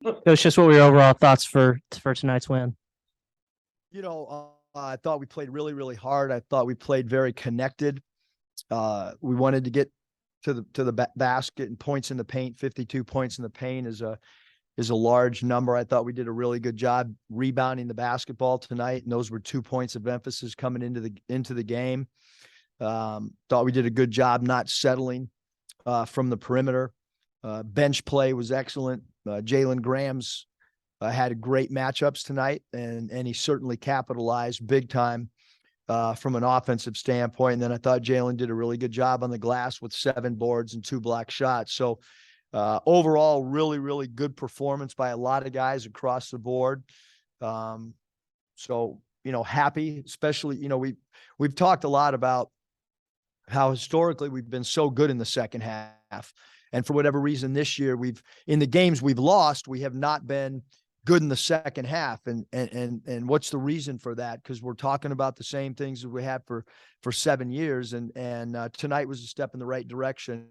It was just what were your overall thoughts for tonight's win? I thought we played really, really hard. I thought we played very connected. We wanted to get to the basket and points in the paint. 52 points in the paint is a large number. I thought we did a really good job rebounding the basketball tonight, and those were 2 points of emphasis coming into the game. Thought we did a good job not settling from the perimeter. Bench play was excellent. Jalen Graham's had great matchups tonight, and he certainly capitalized big time from an offensive standpoint. And then I thought Jalen did a really good job on the glass with 7 boards and 2 block shots. So overall, really, really good performance by a lot of guys across the board. Happy, especially, we've talked a lot about how historically we've been so good in the second half. And for whatever reason this year, in the games we've lost, we have not been good in the second half. And what's the reason for that? Because we're talking about the same things that we had for 7 years. And tonight was a step in the right direction,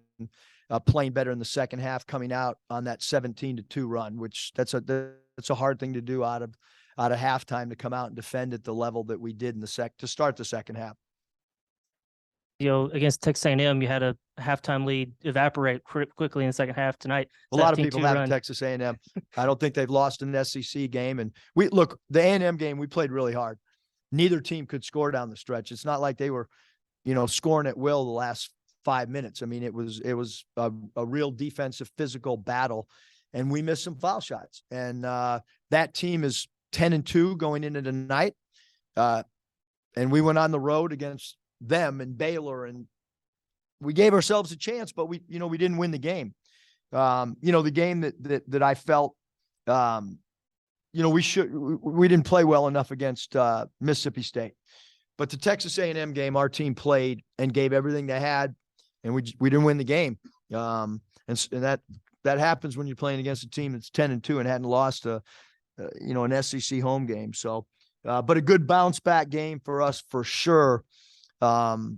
playing better in the second half, coming out on that 17-2 run, which that's a hard thing to do out of halftime, to come out and defend at the level that we did to start the second half. Against Texas A&M, you had a halftime lead evaporate quickly in the second half. Tonight, a lot of people have run. Texas A&M. I don't think they've lost an SEC game. And the A&M game, we played really hard. Neither team could score down the stretch. It's not like they were, scoring at will the last 5 minutes. I mean, it was a real defensive, physical battle, and we missed some foul shots. And that team is 10-2 going into tonight. And we went on the road against them and Baylor, and we gave ourselves a chance, but we didn't win the game. The game that I felt, we didn't play well enough against Mississippi State, but the Texas A&M game, our team played and gave everything they had, and we didn't win the game. And that happens when you're playing against a team that's 10-2 and hadn't lost an SEC home game. So, but a good bounce back game for us for sure. Coach,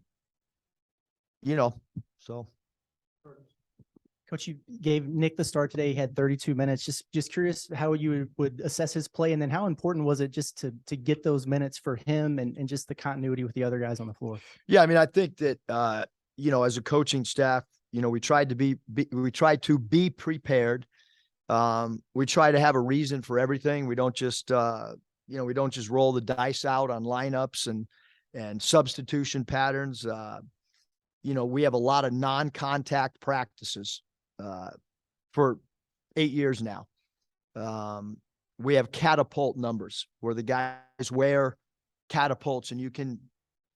you gave Nick the start today. He had 32 minutes. Just curious how you would assess his play, and then how important was it just to get those minutes for him and just the continuity with the other guys on the floor? Yeah, I mean, I think that as a coaching staff, we tried to be prepared. We try to have a reason for everything. We don't just roll the dice out on lineups and substitution patterns. We have a lot of non-contact practices for 8 years now. We have catapult numbers where the guys wear catapults, and you can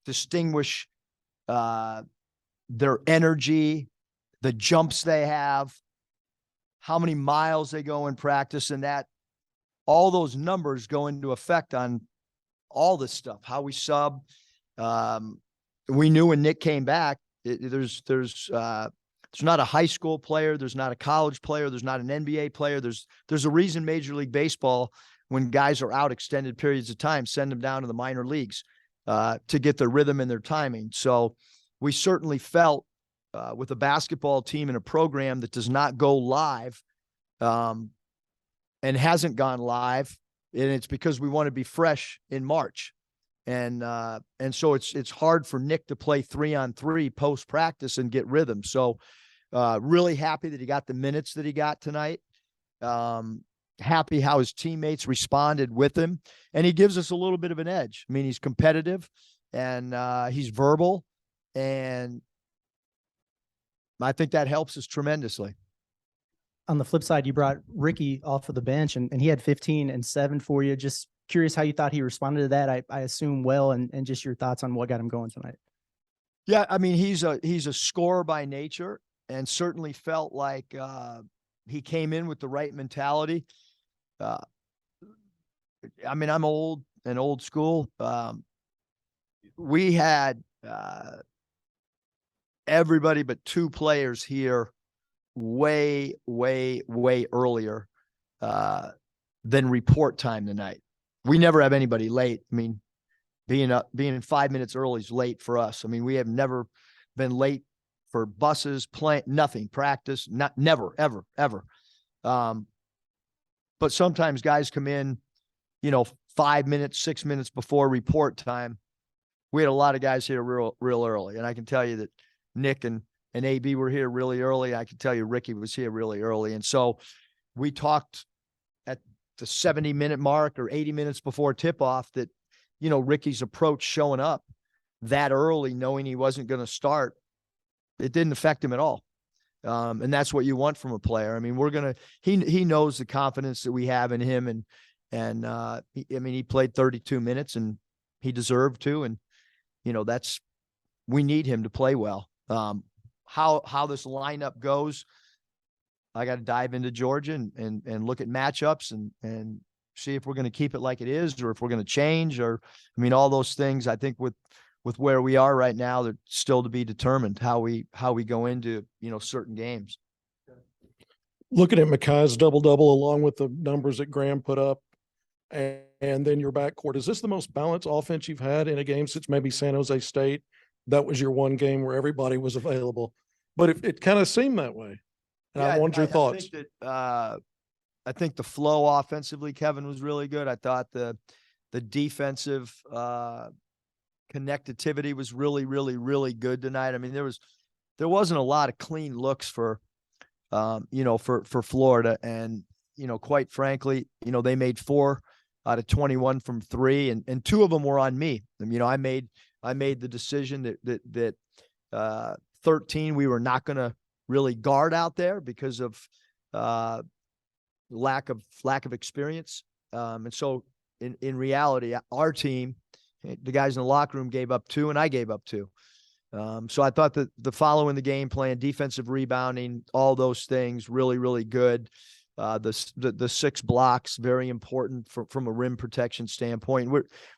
distinguish their energy, the jumps they have, how many miles they go in practice, and that all those numbers go into effect on all this stuff, how we sub. We knew when Nick came back, there's not a high school player, there's not a college player, there's not an NBA player. There's a reason Major League Baseball, when guys are out extended periods of time, send them down to the minor leagues to get their rhythm and their timing. So we certainly felt with a basketball team and a program that does not go live and hasn't gone live, and it's because we want to be fresh in March. And so it's hard for Nick to play 3-on-3 post practice and get rhythm. So really happy that he got the minutes that he got tonight. Happy how his teammates responded with him, and he gives us a little bit of an edge. I mean, he's competitive and he's verbal, and I think that helps us tremendously. On the flip side, you brought Ricky off of the bench, and he had 15 and 7 for you. Just curious how you thought he responded to that. I assume well, and just your thoughts on what got him going tonight. Yeah, I mean, he's a scorer by nature, and certainly felt like he came in with the right mentality. I mean, I'm old school. We had everybody but 2 players here way earlier than report time tonight. We never have anybody late. I mean, being 5 minutes early is late for us. I mean, we have never been late for buses, nothing, practice, never, ever. but sometimes guys come in, 5 minutes, 6 minutes before report time. We had a lot of guys here real early. And I can tell you that Nick and AB were here really early. I can tell you Ricky was here really early. And so we talked at the 70-minute mark or 80 minutes before tip off that, Ricky's approach showing up that early, knowing he wasn't going to start, it didn't affect him at all. And that's what you want from a player. I mean, he knows the confidence that we have in him. He played 32 minutes and he deserved to. And, we need him to play well. How this lineup goes, I got to dive into Georgia and look at matchups and see if we're going to keep it like it is, or if we're going to change, or, all those things. I think with where we are right now, they're still to be determined how we go into, certain games. Looking at Makai's double-double along with the numbers that Graham put up, and then your backcourt, is this the most balanced offense you've had in a game since maybe San Jose State? That was your one game where everybody was available, but it kind of seemed that way. And I want your thoughts. I think the flow offensively, Kevin, was really good. I thought the defensive connectivity was really, really, really good tonight. I mean, there wasn't a lot of clean looks for Florida, and quite frankly, they made 4 out of 21 from 3, and 2 of them were on me. I made the decision that 13 we were not going to really guard out there because of lack of experience. And so in reality, our team, the guys in the locker room gave up 2 and I gave up 2. So I thought that the following the game plan, defensive rebounding, all those things really, really good. The 6 blocks, very important from a rim protection standpoint.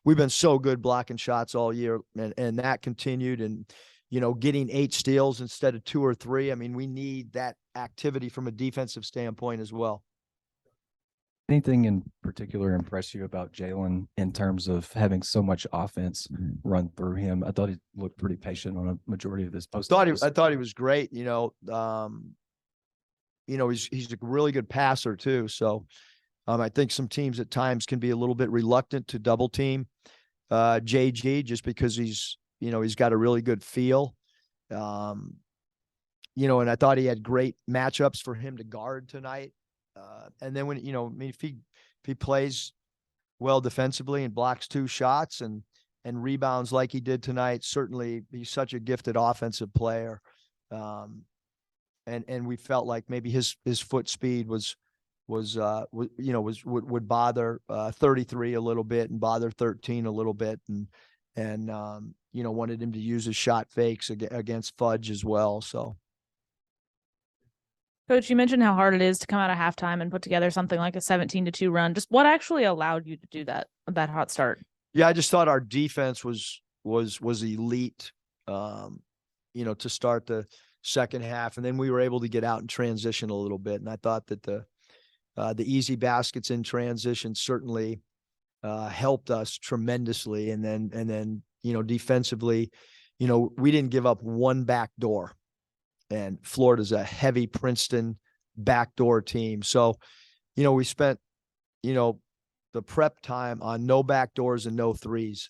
We've been so good blocking shots all year, and that continued. And, getting 8 steals instead of 2 or 3. I mean, we need that activity from a defensive standpoint as well. Anything in particular impress you about Jalen in terms of having so much offense run through him? I thought he looked pretty patient on a majority of his post. I thought he was great. He's a really good passer too. So I think some teams at times can be a little bit reluctant to double team JG just because he's got a really good feel. And I thought he had great matchups for him to guard tonight. And then when, if he plays well defensively and blocks 2 shots and rebounds like he did tonight, certainly he's such a gifted offensive player. And we felt like maybe his foot speed would bother 33 a little bit and bother 13 a little bit. And wanted him to use his shot fakes against Fudge as well. So. Coach, you mentioned how hard it is to come out of halftime and put together something like a 17-2 run. Just what actually allowed you to do that hot start? Yeah, I just thought our defense was elite, to start the second half. And then we were able to get out and transition a little bit. And I thought that the easy baskets in transition certainly helped us tremendously. And then, defensively, we didn't give up one back door. And Florida's a heavy Princeton backdoor team. So, we spent, the prep time on no backdoors and no threes.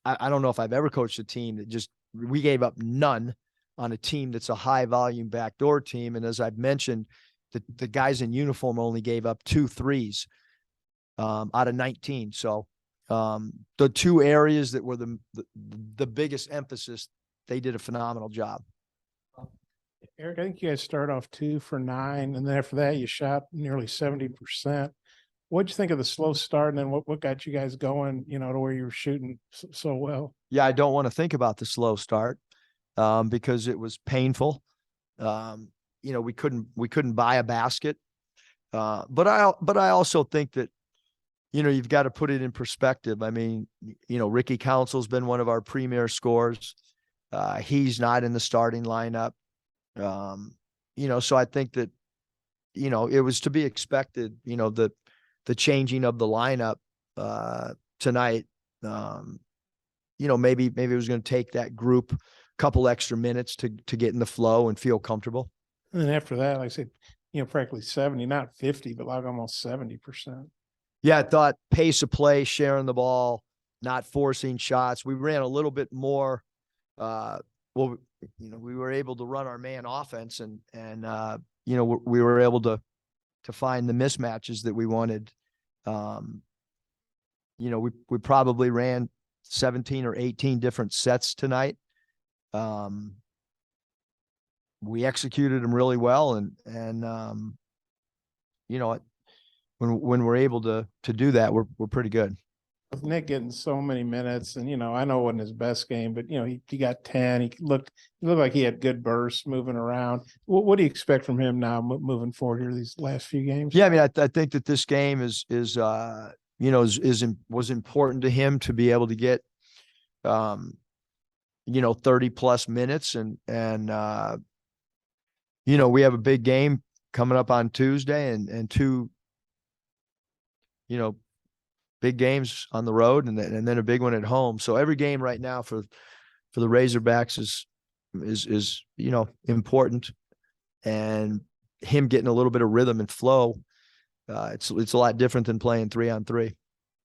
I don't know if I've ever coached a team that we gave up none on a team that's a high volume backdoor team. And as I've mentioned, the guys in uniform only gave up 2 threes out of 19. So the 2 areas that were the biggest emphasis, they did a phenomenal job. Eric, I think you guys start off 2 for 9, and then after that you shot nearly 70%. What'd you think of the slow start, and then what got you guys going, to where you were shooting so well? Yeah, I don't want to think about the slow start because it was painful. We couldn't buy a basket. But I also think that, you've got to put it in perspective. I mean, Ricky Council's been one of our premier scorers. He's not in the starting lineup. So I think that, it was to be expected, the changing of the lineup, tonight, maybe it was going to take that group a couple extra minutes to get in the flow and feel comfortable. And then after that, like I said, practically 70, not 50, but like almost 70%. Yeah, I thought pace of play, sharing the ball, not forcing shots. We ran a little bit more. Well, we were able to run our man offense, and we were able to find the mismatches that we wanted. We probably ran 17 or 18 different sets tonight. We executed them really well, and when we're able to do that, we're pretty good. With Nick getting so many minutes, and I know it wasn't his best game, but he got 10. He looked like he had good bursts moving around. What do you expect from him now moving forward here these last few games? Yeah, I mean, I think that this game was important to him to be able to get 30 plus minutes, and we have a big game coming up on Tuesday, and two big games on the road, and then a big one at home. So every game right now for the Razorbacks is important, and him getting a little bit of rhythm and flow. It's a lot different than playing 3-on-3.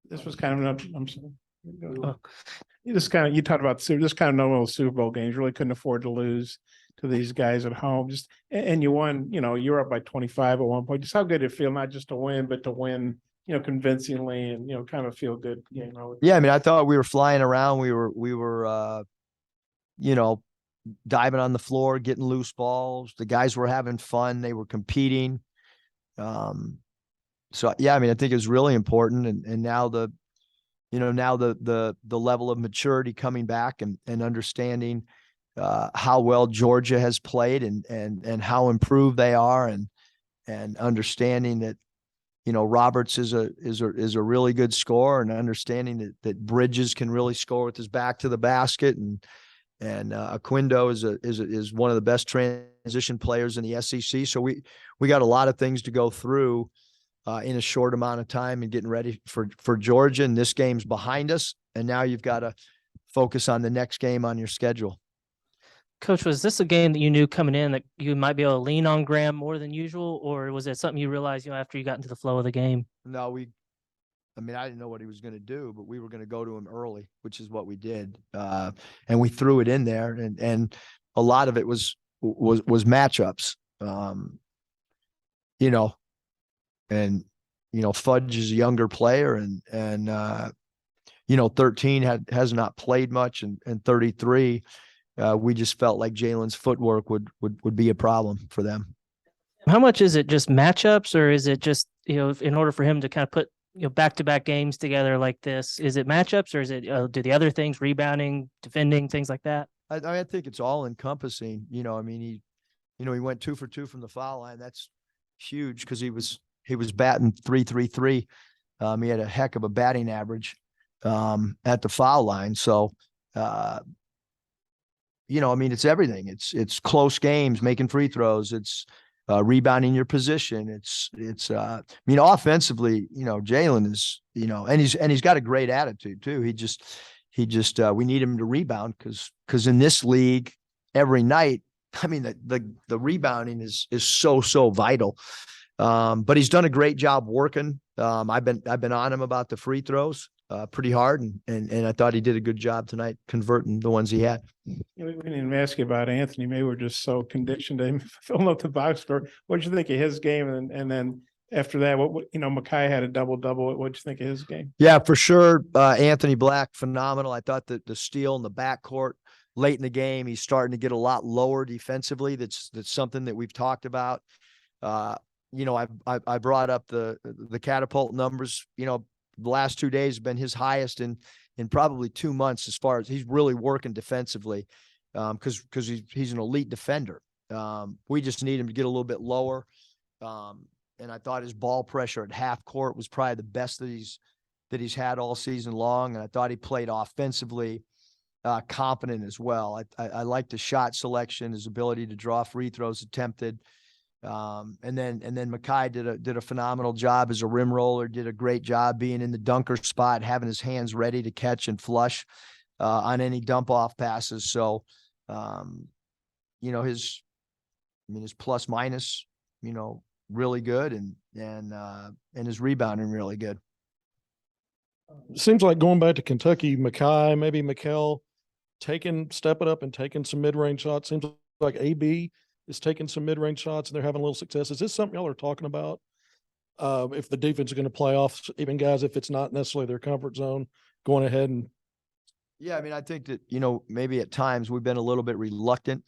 This was kind of I'm sorry. You talked about this kind of normal Super Bowl games. Really couldn't afford to lose to these guys at home. And you won. You were up by 25 at one point. Just how good did it feel, not just to win, but to win convincingly, and kind of feel good. Yeah, I mean, I thought we were flying around. We were diving on the floor, getting loose balls. The guys were having fun. They were competing. So yeah, I mean, I think it's really important. And now the level of maturity coming back, and understanding how well Georgia has played, and how improved they are, and understanding that Roberts is a really good scorer, and understanding that Bridges can really score with his back to the basket, and Aquindo is one of the best transition players in the SEC. So we got a lot of things to go through in a short amount of time, and getting ready for Georgia. And this game's behind us, and now you've got to focus on the next game on your schedule. Coach, was this a game that you knew coming in that you might be able to lean on Graham more than usual, or was it something you realized, after you got into the flow of the game? No, I didn't know what he was going to do, but we were going to go to him early, which is what we did. And we threw it in there, and a lot of it was matchups. Fudge is a younger player, and 13 has not played much, and 33. We just felt like Jalen's footwork would be a problem for them. How much is it just matchups, or is it just, in order for him to kind of put, back-to-back games together like this, is it matchups, or is it, do the other things, rebounding, defending, things like that? I think it's all encompassing. He went 2 for 2 from the foul line. That's huge, because he was batting .333. He had a heck of a batting average at the foul line. So, it's everything. It's close games, making free throws. It's rebounding your position. It's offensively, Jalen is, and he's got a great attitude too. He just we need him to rebound, because in this league every night, the rebounding is so vital. But he's done a great job working. I've been on him about the free throws pretty hard, and I thought he did a good job tonight converting the ones he had. We didn't even ask you about Anthony. Maybe we're just so conditioned to him filling up the box score. What did you think of his game? And then after that, Makai had a double-double. What did you think of his game? Yeah, for sure. Anthony Black, phenomenal. I thought that the steal in the backcourt late in the game, he's starting to get a lot lower defensively. That's something that we've talked about. I brought up the catapult numbers. The last 2 days have been his highest in probably 2 months, as far as he's really working defensively, because he's an elite defender. We just need him to get a little bit lower. And I thought his ball pressure at half court was probably the best that he's had all season long. And I thought he played offensively confident as well. I liked the shot selection, his ability to draw free throws attempted. And then Makai did a phenomenal job as a rim roller, did a great job being in the dunker spot, having his hands ready to catch and flush on any dump off passes. So, his plus minus, really good, and his rebounding really good. Seems like going back to Kentucky, Mackay, maybe Mikkel, stepping up and taking some mid-range shots. Seems like AB is taking some mid-range shots and they're having a little success. Is this something y'all are talking about? If the defense is going to play off even guys, if it's not necessarily their comfort zone, going ahead and. Yeah, I mean, I think that, maybe at times we've been a little bit reluctant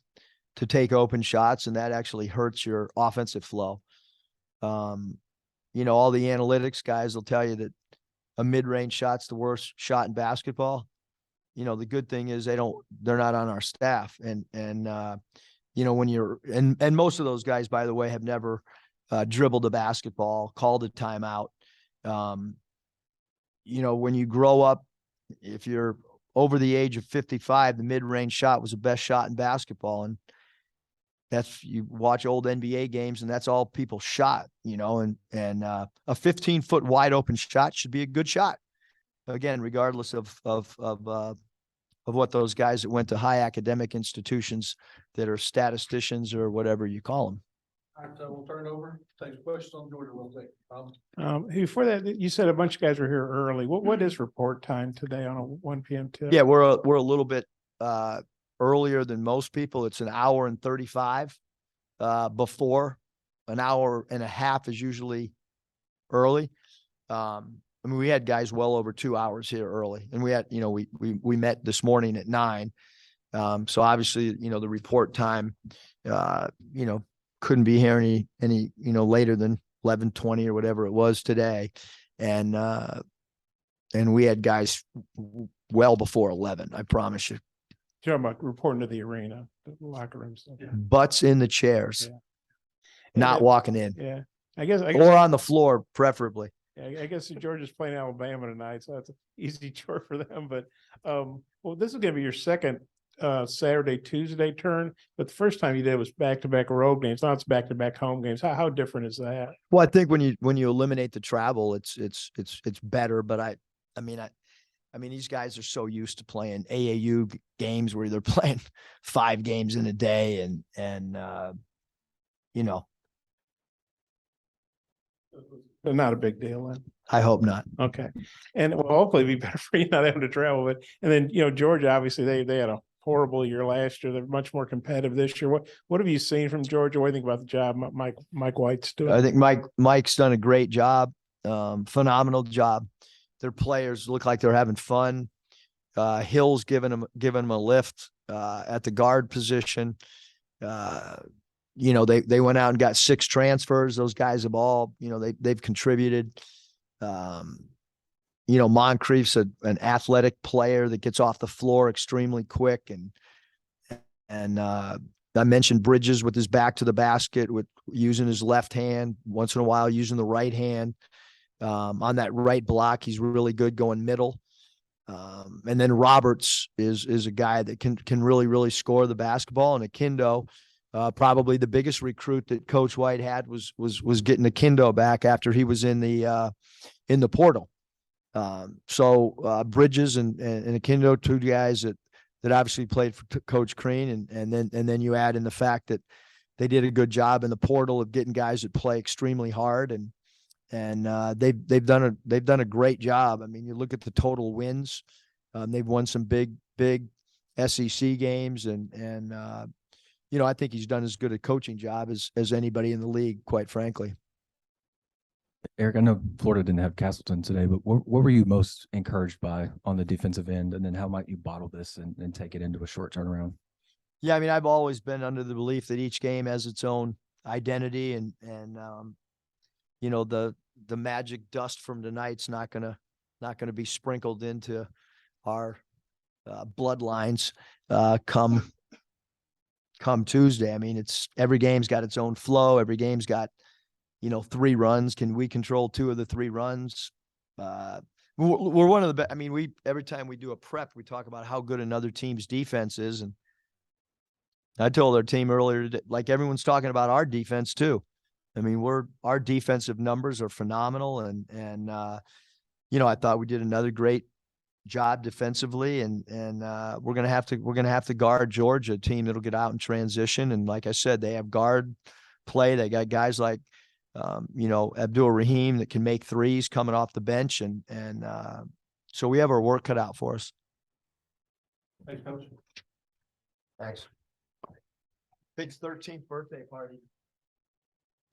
to take open shots, and that actually hurts your offensive flow. All the analytics guys will tell you that a mid-range shot's the worst shot in basketball. The good thing is they're not on our staff. And when you're, and most of those guys, by the way, have never dribbled a basketball, called a timeout. When you grow up, if you're over the age of 55, the mid-range shot was the best shot in basketball. And you watch old NBA games and that's all people shot, and a 15-foot wide open shot should be a good shot. Again, regardless of what those guys that went to high academic institutions that are statisticians or whatever you call them. All right, so we'll turn it over. Take a question on Georgia real quick. Before that, you said a bunch of guys were here early. What is report time today on a 1 p.m. tip? Yeah, we're a little bit earlier than most people. It's an hour and 35 before. An hour and a half is usually early. We had guys well over 2 hours here early, and we had, we met this morning at 9. So obviously, the report time, couldn't be here any later than 11:20 or whatever it was today. And we had guys well before 11, I promise you. You're talking about reporting to the arena, the locker room stuff. Yeah. Butts in the chairs, not walking in. Yeah. I guess or on the floor, preferably. I guess Georgia's playing Alabama tonight, so that's an easy chore for them. But this is going to be your second Saturday, Tuesday turn. But the first time you did was back-to-back road games. Now it's back-to-back home games. How different is that? Well, I think when you eliminate the travel, it's better. But I mean, these guys are so used to playing AAU games where they're playing 5 games in a day, and But not a big deal then. I hope not. Okay. And well, hopefully it'd be better for you not having to travel. But and then Georgia, obviously they had a horrible year last year. They're much more competitive this year. What have you seen from Georgia? What do you think about the job Mike White's doing? I think Mike's done a great job, phenomenal job. Their players look like they're having fun. Hill's giving them a lift at the guard position. They went out and got 6 transfers. Those guys have all, they've contributed. Moncrief's an athletic player that gets off the floor extremely quick. And I mentioned Bridges with his back to the basket, with using his left hand, once in a while using the right hand. On that right block, he's really good going middle. And then Roberts is a guy that can really, really score the basketball. And Akindo, probably the biggest recruit that Coach White had was getting Akindo back after he was in the portal. So Bridges and Akindo, 2 guys that obviously played for Coach Crean, and then you add in the fact that they did a good job in the portal of getting guys that play extremely hard, and they've done a great job. I mean, you look at the total wins, they've won some big SEC games, and I think he's done as good a coaching job as anybody in the league, quite frankly. Eric, I know Florida didn't have Castleton today, but what were you most encouraged by on the defensive end? And then how might you bottle this and take it into a short turnaround? Yeah, I mean, I've always been under the belief that each game has its own identity, and the magic dust from tonight's not gonna be sprinkled into our bloodlines come Tuesday. I mean, it's every game's got its own flow. Every game's got 3 runs. Can we control 2 of the 3 runs? We're one of the best. I mean, every time we do a prep, we talk about how good another team's defense is. And I told our team earlier today, like everyone's talking about our defense too. I mean, our defensive numbers are phenomenal. And I thought we did another great job defensively, and we're going to have to guard Georgia, a team that'll get out in transition. And like I said, they have guard play. They got guys like You know, Abdul Rahim that can make threes coming off the bench, and so we have our work cut out for us. Thanks, Coach. Thanks. Big's 13th birthday party.